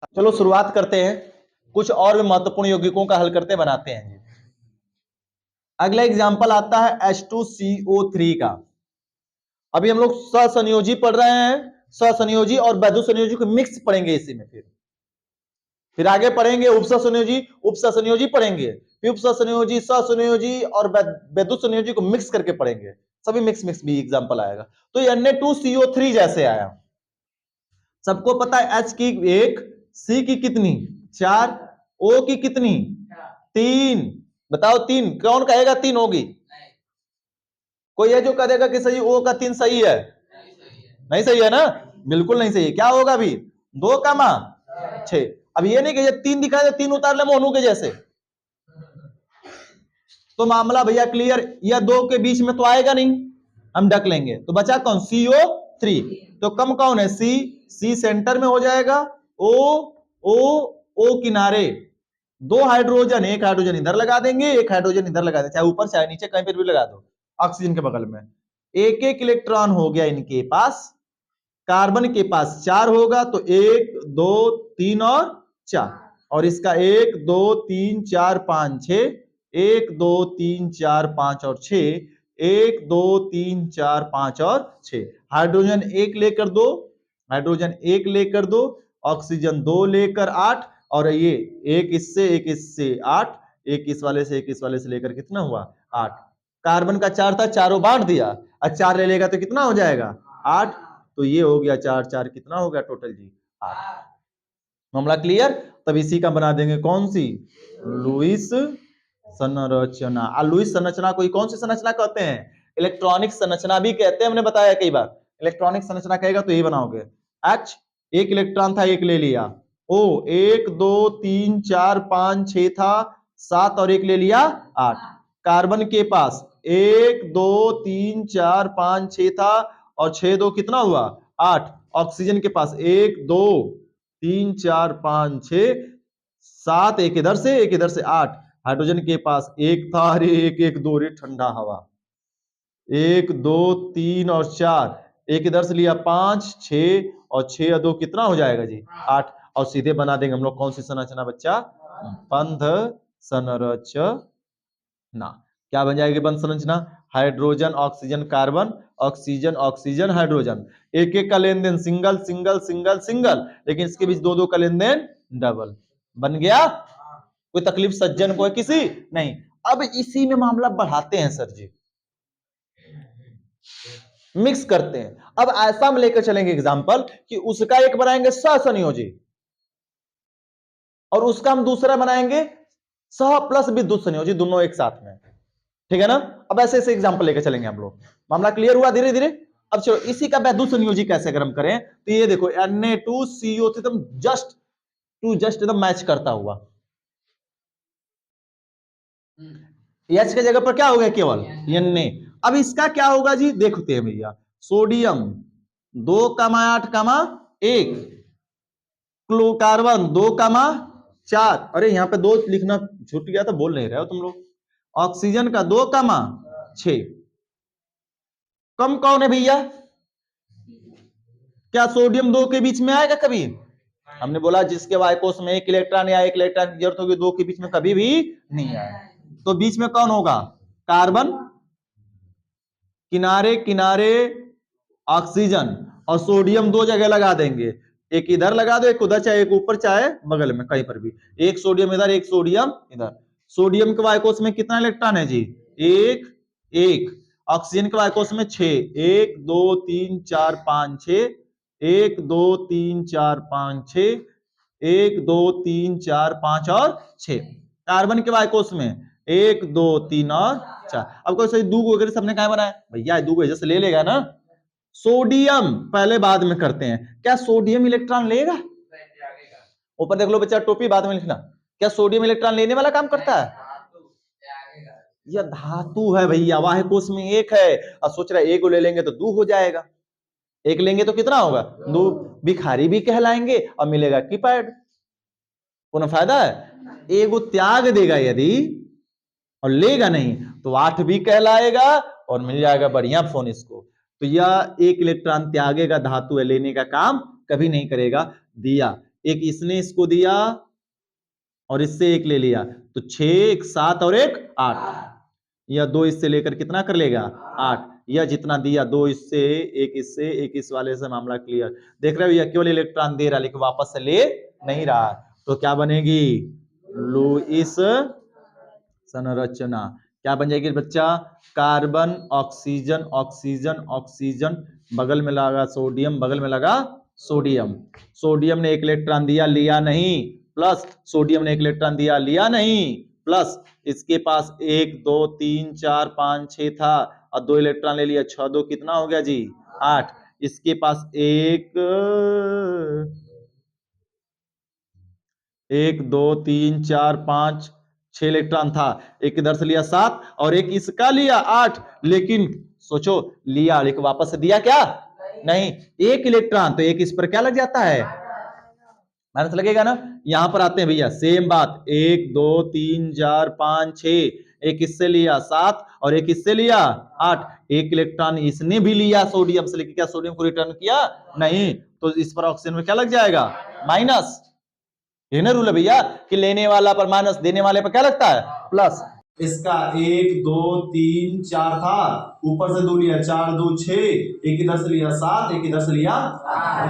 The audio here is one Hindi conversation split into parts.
चलो शुरुआत करते हैं, कुछ और भी महत्वपूर्ण यौगिकों का हल करते बनाते हैं। अगला एग्जांपल आता है H2CO3 का। अभी हम लोग सहसंयोजी पढ़ रहे हैं, सहसंयोजी और वैद्युसंयोजी को मिक्स पढ़ेंगे इसी में। फिर आगे पढ़ेंगे उपसहसंयोजी, उपसहसंयोजी पढ़ेंगे, फिर उपसहसंयोजी, सहसंयोजी और वैद्युसंयोजी को मिक्स करके पढ़ेंगे। सभी मिक्स मिक्स भी एग्जांपल आएगा। तो Na2CO3 जैसे आया, सबको पता है H की 1, C की कितनी 4, O की कितनी 3। बताओ 3, कौन कहेगा 3 होगी? कोई है जो कहेगा कि सही O का 3 सही है? नहीं सही है ना, बिल्कुल नहीं सही है। क्या होगा अभी 2 का 6। अब ये नहीं कि 3 दिखाए तो 3 उतार ले मोनू के जैसे, तो मामला भैया क्लियर। या 2 के बीच में तो आएगा नहीं, हम ढक लेंगे। तो बचा कौन? CO3। तो कम कौन है? C सेंटर में हो जाएगा, O किनारे, 2 हाइड्रोजन, एक हाइड्रोजन इधर लगा देंगे, एक हाइड्रोजन इधर लगा देंगे, चाहे ऊपर चाहे नीचे कहीं पर भी लगा दो, ऑक्सीजन के बगल में। एक एक इलेक्ट्रॉन हो गया इनके पास, कार्बन के पास 4 होगा, तो 1 2 3 और 4, और इसका 1 2 3 4 5 6, 1 2 3 4 5 और 6, 1 2 3 4 5 और 6। हाइड्रोजन 1 लेकर 2, हाइड्रोजन 1 लेकर 2, ऑक्सीजन 2 लेकर 8, और ये एक इससे 8, एक इस वाले से, एक इस वाले से लेकर कितना हुआ 8। कार्बन का 4 था, चारों बांट दिया, और 4 ले लेगा तो कितना हो जाएगा 8। तो ये हो गया 4 4 कितना हो गया टोटल जी 8। मामला क्लियर। तब इसी का बना देंगे कौन सी? लुईस संरचना। लुईस संरचना को कौन सी संरचना कहते हैं? इलेक्ट्रॉनिक संरचना भी कहते हैं, हमने बताया कई बार। इलेक्ट्रॉनिक संरचना कहेगा तो यही बनाओगे। H एक इलेक्ट्रॉन था, एक ले लिया। O 1 2 3 4 5 6 था, 7 और 1 ले लिया 8। कार्बन के पास 1 2 3 4 5 6 था, और 6 2 कितना हुआ 8। ऑक्सीजन के पास 1 2 3 4 5 6 7, एक इधर से एक इधर से 8। हाइड्रोजन के पास 1 था, अरे 1 1 2, रे ठंडा हवा, 1 2 3 और 4, एक इधर से लिया 5 6, और 6 और 2 कितना हो जाएगा जी 8। और सीधे बना देंगे हम लोग कौन सी संरचना बच्चा? बंध संरचना। क्या बन जाएगी बंध संरचना? Hydrogen oxygen carbon, oxygen oxygen hydrogen, एक एक का लेन देन सिंगल सिंगल सिंगल सिंगल, लेकिन इसके बीच 2 2 का लेन देन डबल। बन गया? कोई तकलीफ सज्जन को है किसी? नहीं। अब इसी में मामला बढ़ाते हैं सर जी, मिक्स करते हैं। अब ऐसा हम लेकर चलेंगे एग्जांपल कि उसका एक बनाएंगे सहसंयोजी, और उसका हम दूसरा बनाएंगे सह प्लस विद्युत संयोजी, दोनों एक साथ में। ठीक है ना? अब ऐसे ऐसे एग्जांपल लेकर चलेंगे हम लोग। मामला क्लियर हुआ धीरे धीरे। अब चलो इसी का वैद्युत संयोजी कैसे अगर हम करें, तो ये देखो Na2CO3 एकदम जस्ट एकदम मैच करता हुआ। H के जगह पर क्या हो गया केवल Na। अब इसका क्या होगा जी, देखते हैं भैया। सोडियम 2,8,1, कार्बन 2,4, अरे यहाँ पे 2 लिखना छूट गया था, बोल नहीं रहे हो तुम लोग। ऑक्सीजन का 2,6। कम कौन है भैया? क्या सोडियम 2 के बीच में आएगा कभी? हमने बोला जिसके वायकोश में 1 इलेक्ट्रॉन या 1 इलेक्ट्रॉन की जरूरत होगी, 2 के बीच में कभी भी नहीं आएगा। तो बीच में कौन होगा? कार्बन, किनारे किनारे ऑक्सीजन, और सोडियम 2 जगह लगा देंगे, एक इधर लगा दो, एक उधर, चाहे एक ऊपर चाहे बगल में कहीं पर भी। एक सोडियम इधर, एक सोडियम इधर। सोडियम के वायकोश में कितना इलेक्ट्रॉन है जी? 1 1। ऑक्सीजन के वायकोश में 6, 1 2 3 4 5 6, 1 2 3 4 5 6, 1 2 3 4 5 और 6। कार्बन के वायकोश में 1 2 3 और 4। अब कोई सही दूगो वगैरह सबने क्या बनाया भैया? दूगो जैसे ले लेगा ना। सोडियम पहले बाद में करते हैं। क्या सोडियम इलेक्ट्रॉन लेगा? ऊपर देख लो बच्चा, टोपी बाद में लिखना। क्या सोडियम इलेक्ट्रॉन लेने वाला काम करता है? यह धातु है भैया, वायकोश में 1 है, और सोच रहा है 1 ले लेंगे तो 2 हो जाएगा। 1 लेंगे तो कितना होगा 2। भिखारी भी कहलाएंगे और मिलेगा कीपैड। कोनो फायदा है? एगो त्याग देगा यदि और लेगा नहीं तो 8 भी कहलाएगा और मिल जाएगा बढ़िया फोन इसको। तो यह 1 इलेक्ट्रॉन त्यागेगा, धातु है, लेने का काम कभी नहीं करेगा। दिया एक इसने इसको दिया और इससे एक ले लिया, तो 6, एक 7 और एक 8, या 2 इससे लेकर कितना कर लेगा 8, या जितना दिया 2 इससे, एक इस वाले से, मामला क्लियर। देख रहे हो, यह केवल इलेक्ट्रॉन दे रहा लेकिन वापस से ले नहीं रहा, तो क्या बनेगी लुईस संरचना। क्या बन जाएगी बच्चा, कार्बन ऑक्सीजन ऑक्सीजन ऑक्सीजन, बगल में लगा सोडियम, बगल में लगा सोडियम, सोडियम ने एक इलेक्ट्रॉन दिया लिया नहीं, प्लस सोडियम ने एक इलेक्ट्रॉन दिया लिया नहीं, प्लस इसके पास 1 2 3 4 5 6 था और 2 इलेक्ट्रॉन ले लिया, 6 2 कितना हो गया जी 8, इसके पास 1 2 3 4 5 6 इलेक्ट्रॉन था, एक इधर से लिया 7 और एक इसका लिया 8, लेकिन सोचो लिया लेकिन वापस से दिया क्या नहीं, एक इलेक्ट्रॉन, तो एक इस पर क्या लग जाता है माइनस लगेगा ना। यहां पर आते हैं भैया, सेम बात, 1 2 3 4 5 6, एक इससे लिया 7 और एक इससे लिया 8, एक इलेक्ट्रॉन इसने भी लिया सोडियम से, लेकिन क्या सोडियम को रिटर्न किया नहीं, तो इस पर ऑक्सीजन में क्या लग जाएगा माइनस। ये ना रूल है भैया कि लेने वाला पर माइनस, देने वाले पर क्या लगता है प्लस। इसका 1 2 3 4 था, ऊपर से 2 लिया, 4 2 6, एक इधर से लिया 7, एक इधर से लिया,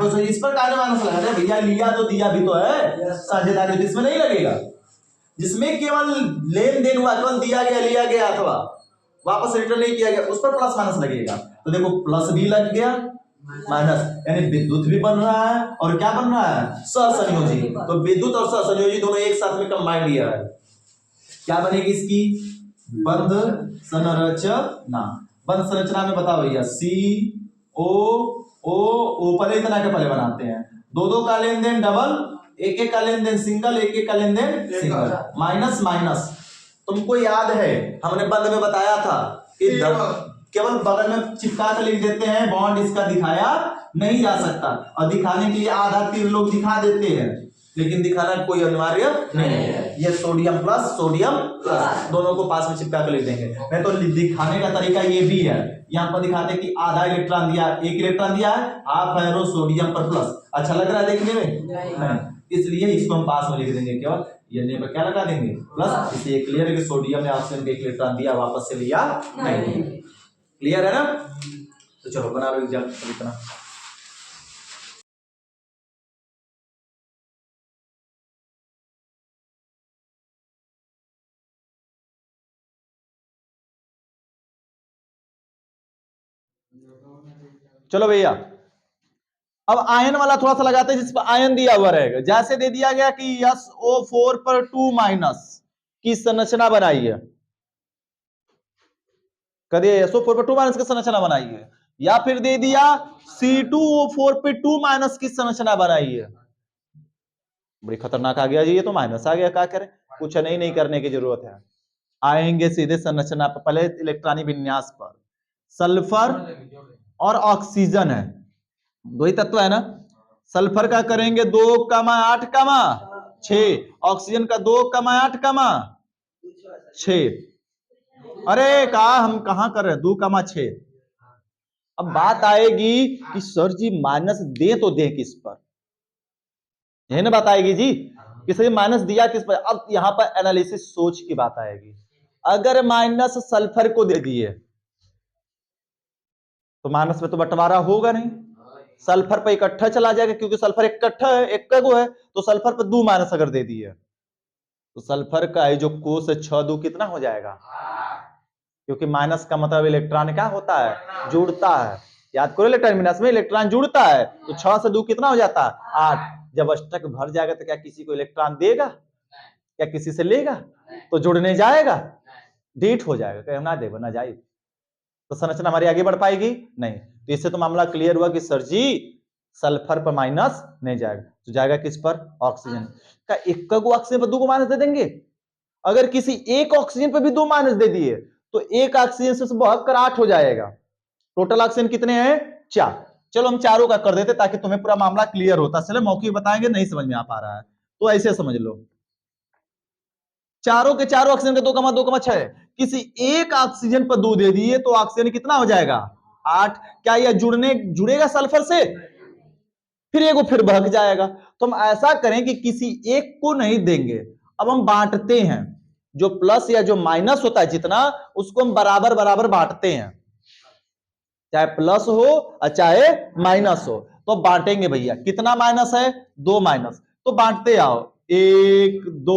तो इस पर क्या माइनस लगा रहे भैया, लिया तो दिया भी तो है, साझेदारी इसमें नहीं लगेगा, जिसमें केवल लेन देन हुआ, केवल दिया गया लिया गया अथवा वापस रिटर्न नहीं किया गया, उस पर प्लस माइनस लगेगा। तो देखो प्लस भी लग गया माइनस, यानी विद्युत भी बन रहा है और क्या बन रहा है सहसंयोजी, तो विद्युत और सहसंयोजी दोनों एक साथ में कंबाइंड लिया है, क्या बनेगी इसकी बंध संरचना। बंध संरचना में बताओ भैया, CO ऊपर इतना के पहले बनाते हैं, 2 2 का लेन देन डबल, 1 1 का लेन देन सिंगल, 1 1 का लेन देन सिंगल, माइनस माइनस। तुमको याद है हमने बंध में बताया था कि केवल बगल में चिपका कर लिख देते हैं, बॉन्ड इसका दिखाया नहीं जा सकता, और दिखाने के लिए आधा तीर लोग दिखा देते हैं, लेकिन दिखाना कोई अनिवार्य नहीं है। ये सोडियम प्लस दोनों को पास में चिपका कर लिख देंगे, नहीं तो दिखाने का तरीका ये भी है, यहाँ पर दिखाते हैं कि आधा इलेक्ट्रॉन दिया, एक इलेक्ट्रॉन दिया है, हाफ एरो सोडियम पर प्लस, अच्छा लग रहा है देखने में नहीं, इसलिए इसको हम पास में लिख देंगे, केवल ये पर क्या लगा देंगे प्लस, इसलिए क्लियर है कि सोडियम ने ऑक्सीजन को एक इलेक्ट्रॉन दिया, वापस से लिया नहीं, क्लियर है ना। तो चलो बना लो एग्जाम्पल इतना। चलो भैया अब आयन वाला थोड़ा सा लगाते हैं, जिस पर आयन दिया हुआ रहेगा, जैसे दे दिया गया कि SO4 पर 2 माइनस की संरचना बनाई है, करिए SO4 पर 2 माइनस की संरचना बनाई है, या फिर दे दिया C2O4 पे 2 माइनस की संरचना बनाई है, बड़ी खतरनाक आ गया जी, ये तो माइनस आ गया, क्या करें, कुछ नहीं करने की जरूरत है, आएंगे सीधे संरचना पर, पहले इलेक्ट्रॉनिक विन्यास पर। सल्फर और ऑक्सीजन है, दो ही तत्व है ना, सल्फर का करेंगे 2,8,6, ऑक्सीजन का 2,8,6। अरे कहा हम कहां कर रहे हैं 2,6। अब बात आएगी कि सर जी माइनस दे तो दे किस पर, यही ना बात आएगी जी कि सर माइनस दिया किस पर। अब यहां पर एनालिसिस सोच की बात आएगी, अगर माइनस सल्फर को दे दिए तो माइनस में तो बंटवारा होगा नहीं, सल्फर पर इकट्ठा चला जाएगा, क्योंकि सल्फर इकट्ठा है, एक का है, तो सल्फर पर 2 माइनस अगर दे दिए तो सल्फर का जो कोस 6 2 कितना हो जाएगा, क्योंकि माइनस का मतलब इलेक्ट्रॉन क्या होता है जुड़ता है, याद करो इलेक्ट्रॉन माइनस में इलेक्ट्रॉन जुड़ता है, तो 6 से 2 कितना हो जाता है 8। जब अष्टक भर जाएगा तो क्या किसी को इलेक्ट्रॉन देगा, क्या किसी से लेगा, तो जुड़ने जाएगा, डीट हो जाएगा, कहीं ना देगा ना जाए, तो संरचना हमारी आगे बढ़ पाएगी नहीं। तो इससे तो मामला क्लियर हुआ कि सर जी सल्फर पर माइनस नहीं जाएगा, तो जाएगा किस पर ऑक्सीजन का, एक को ऑक्सीजन पर 2 को माइनस दे देंगे, अगर किसी एक ऑक्सीजन पर भी 2 माइनस दे दिए तो एक ऑक्सीजन से बहकर 8 हो जाएगा, टोटल ऑक्सीजन कितने हैं 4। चलो हम चारों का कर देते ताकि तुम्हें पूरा मामला क्लियर होता, चलो मौखिक बताएंगे नहीं समझ में आ पा रहा है तो ऐसे समझ लो, चारों के चारों ऑक्सीजन के 2,2,6, किसी एक ऑक्सीजन पर 2 दे दिए तो ऑक्सीजन कितना हो जाएगा 8। क्या यह जुड़ेगा सल्फर से, फिर एगो फिर भाग जाएगा। तो हम ऐसा करें कि किसी एक को नहीं देंगे, अब हम बांटते हैं, जो प्लस या जो माइनस होता है जितना, उसको हम बराबर बराबर बांटते हैं, चाहे प्लस हो और चाहे माइनस हो। तो बांटेंगे भैया, कितना माइनस है, 2 माइनस, तो बांटते आओ, 1 2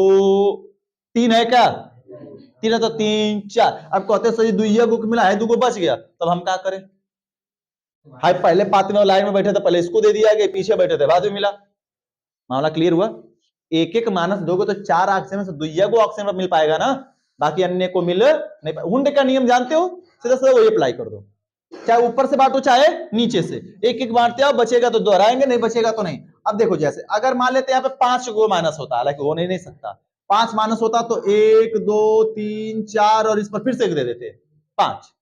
3 है क्या, 3 है तो 3 4। अब कहते सही दुइया को मिला है, 2 को बच गया, तब हम क्या करें, हाय पहले पाती में लाइन में बैठे थे, पहले इसको दे दिया गया, पीछे बैठे थे बाद में मिला। मामला क्लियर हुआ। एक एक माइनस दोगे तो 4 ऑक्सीजन से दुइया को ऑक्सीजन पर मिल पाएगा ना, बाकी अन्य को मिल नहीं पाएगा। हुंड का नियम जानते हो, सीधा सीधा वही अप्लाई कर दो, चाहे ऊपर से बांटो चाहे नीचे से, एक एक बांटते हो, बचेगा तो दोहराएंगे, नहीं बचेगा तो नहीं। अब देखो जैसे अगर मान लेते हैं यहाँ पे 5 गो माइनस होता, हालांकि हो नहीं सकता, 5 माइनस होता तो 1 2 3 4 और इस पर फिर से एक दे देते 5,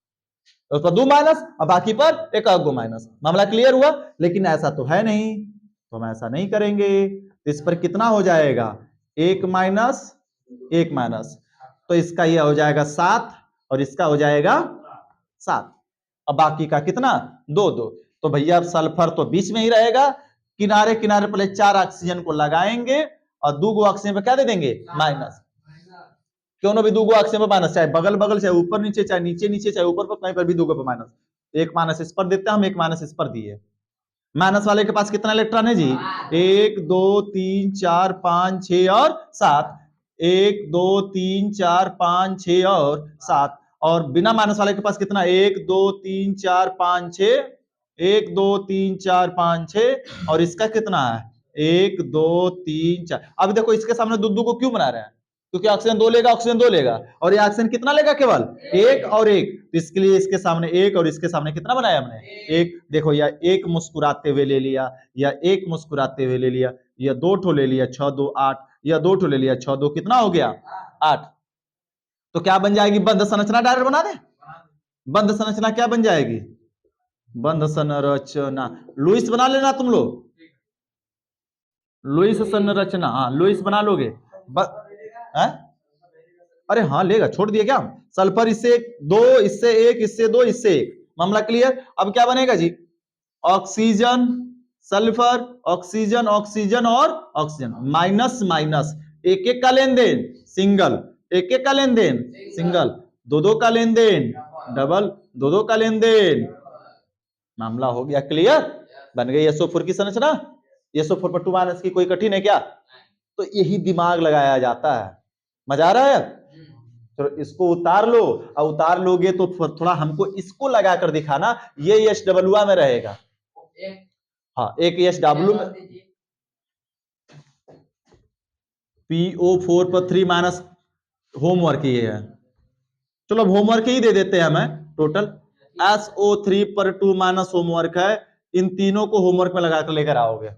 उस पर 2 माइनस और बाकी पर एक गो माइनस। मामला क्लियर हुआ। लेकिन ऐसा तो है नहीं, तो हम ऐसा नहीं करेंगे, तो इस पर कितना हो जाएगा, 1 माइनस 1 माइनस, तो इसका यह हो जाएगा 7 और इसका हो जाएगा 7, अब बाकी का कितना 2 2। तो भैया सल्फर तो बीच में ही रहेगा, किनारे किनारे पहले 4 ऑक्सीजन को लगाएंगे और 2 गो ऑक्सीजन पे क्या दे देंगे, माइनस। क्यों ना भी 2 गो ऑक्सीजन पे माइनस, चाहे बगल बगल, चाहे ऊपर नीचे, चाहे नीचे नीचे, चाहे ऊपर पर, कहीं पर भी 2 गो पे माइनस। एक माइनस इस पर देते हैं हम, एक माइनस इस पर दिए। माइनस वाले के पास कितना इलेक्ट्रॉन है जी, 1 2 3 4 5 6 और 7, 1 2 3 4 5 6 और 7। और बिना माइनस वाले के पास कितना, 1 2 3 4 5 6, 1 2 3 4 5 6, और इसका कितना है 1 2 3 4। अब देखो इसके सामने दो को क्यों बना रहे हैं, क्योंकि ऑक्सीजन 2 लेगा, ऑक्सीजन 2 लेगा, और ये ऑक्सीजन कितना लेगा, केवल 1 और 1, तो इसके लिए इसके सामने 1 और इसके सामने कितना बनाया हमने, 1। देखो या 1 मुस्कुराते हुए ले लिया, या 1 मुस्कुराते हुए ले लिया, या 2 ठो ले लिया, 6 2 8, या 2 ठो ले लिया, 6 2 कितना हो गया 8। तो क्या बन जाएगी, बंध संरचना डायरेक्ट बना दे, बंध संरचना क्या बन जाएगी, बंध संरचना लुईस बना लेना तुम लोग, लुईस संरचना, हाँ लुईस बना लोगे। अरे हाँ लेगा, छोड़ दिया क्या, सल्फर इससे 2, इससे 1, इससे 2, इससे 1, मामला क्लियर। अब क्या बनेगा जी, ऑक्सीजन सल्फर, ऑक्सीजन ऑक्सीजन और ऑक्सीजन, माइनस माइनस, एक एक का लेन देन सिंगल, एक एक का लेन देन सिंगल, 2 2 का लेन देन डबल, 2 2 का लेन देन। मामला हो गया क्लियर, बन गई SO4 की संरचना। SO4 पर 2 माइनस की कोई कठिन है क्या, तो यही दिमाग लगाया जाता है। मजा आ रहा है। तो इसको उतार लो, और उतार लोगे तो थोड़ा हमको इसको लगाकर दिखाना, ये SW में रहेगा, हाँ एक SW में, PO4 पर 3 माइनस होमवर्क ये है, चलो अब होमवर्क ही दे देते हैं हमें टोटल। SO3 पर 2 माइनस होमवर्क है, इन तीनों को होमवर्क में लगाकर लेकर आओगे।